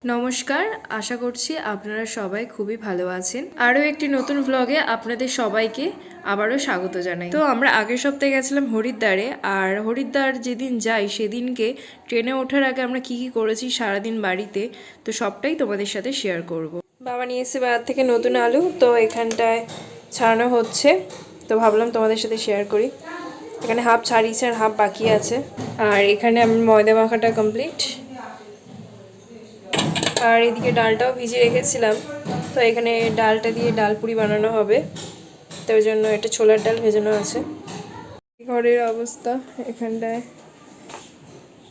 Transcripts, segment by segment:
নমস্কার, আশা করছি আপনারা সবাই খুবই ভালো আছেন। আরও একটি নতুন ভ্লগে আপনাদের সবাইকে আবারও স্বাগত জানাই। তো আমরা আগের সপ্তাহে গেছিলাম হরিদ্বারে, আর হরিদ্বার যেদিন যাই সেদিনকে ট্রেনে ওঠার আগে আমরা কি কি করেছি সারাদিন বাড়িতে, তো সবটাই তোমাদের সাথে শেয়ার করব। বাবা নিয়ে এসে বাজার থেকে নতুন আলু, তো এখানটায় ছাড়ানো হচ্ছে, তো ভাবলাম তোমাদের সাথে শেয়ার করি। এখানে হাফ ছাড়িয়েছে আর হাফ বাকি আছে, আর এখানে আমার ময়দা মাখাটা কমপ্লিট। আর এদিকে ডালটাও ভিজিয়ে রেখেছিলাম, তো এখানে ডালটা দিয়ে ডাল পুরি বানানো হবে, তো ওই জন্য এটা ছোলার ডাল ভেজানো আছে। ঘরের অবস্থা এখানটায়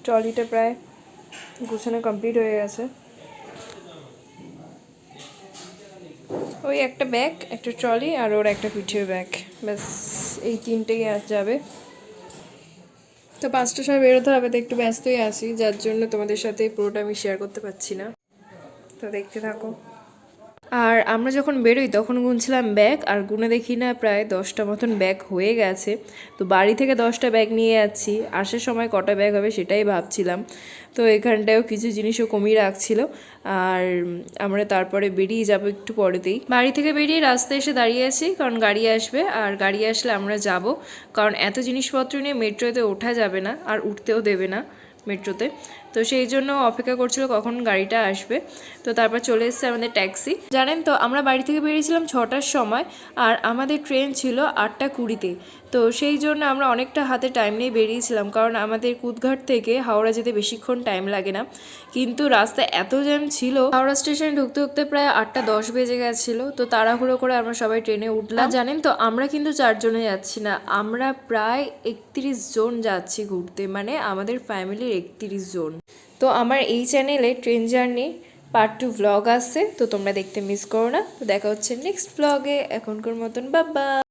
ট্রলিটা প্রায় গুছানো কমপ্লিট হয়ে গেছে। ওই একটা ব্যাগ, একটা ট্রলি আর ওর একটা পিঠের ব্যাগ, ব্যাস এই তিনটেই যাবে। তো 5টার সময় বেরোতে হবে, তো একটু ব্যস্তই আছি, যার জন্য তোমাদের সাথে পুরোটা আমি শেয়ার করতে পারছি না, তো দেখতে থাকো। আর আমরা যখন বেরোই তখন গুনছিলাম ব্যাগ, আর গুনে দেখি না প্রায় 10টা মতন ব্যাগ হয়ে গেছে। তো বাড়ি থেকে 10টা ব্যাগ নিয়ে যাচ্ছি, আসার সময় কটা ব্যাগ হবে সেটাই ভাবছিলাম। তো এখানটায়ও কিছু জিনিসও কমিয়ে রাখছিল, আর আমরা তারপরে বেরিয়ে যাব একটু পরেতেই। বাড়ি থেকে বেরিয়ে রাস্তায় এসে দাঁড়িয়ে আছি, কারণ গাড়ি আসবে, আর গাড়ি আসলে আমরা যাব, কারণ এত জিনিসপত্র নিয়ে মেট্রোতে ওঠা যাবে না, আর উঠতেও দেবে না মেট্রোতে। তো সেই জন্য অপেক্ষা করছিল কখন গাড়িটা আসবে। তো তারপর চলে এসেছে আমাদের ট্যাক্সি। জানেন তো আমরা বাড়ি থেকে বেরিয়েছিলাম 6টার সময়, আর আমাদের ট্রেন ছিল 8টা 20-তে। তো সেই জন্য আমরা অনেকটা হাতে টাইম নিয়ে বেরিয়েছিলাম, কারণ আমাদের কুদঘাট থেকে হাওড়া যেতে বেশিক্ষণ টাইম লাগে না। কিন্তু রাস্তায় এত জ্যাম ছিল, হাওড়া স্টেশনে ঢুকতে ঢুকতে প্রায় 8টা 10 বেজে গেছিলো। তো তাড়াহুড়ো করে আমরা সবাই ট্রেনে উঠলাম। জানেন তো আমরা কিন্তু 4জনে যাচ্ছি না, আমরা প্রায় 31 জন যাচ্ছি ঘুরতে, মানে আমাদের ফ্যামিলির 31 জন। তো আমার এই চ্যানেলে ট্রেন জার্নি পার্ট 2 ভ্লগ আসছে, তো তোমরা দেখতে মিস করো না। তো দেখা হচ্ছে নেক্সট ভ্লগে, এখনকার মতন বাবা।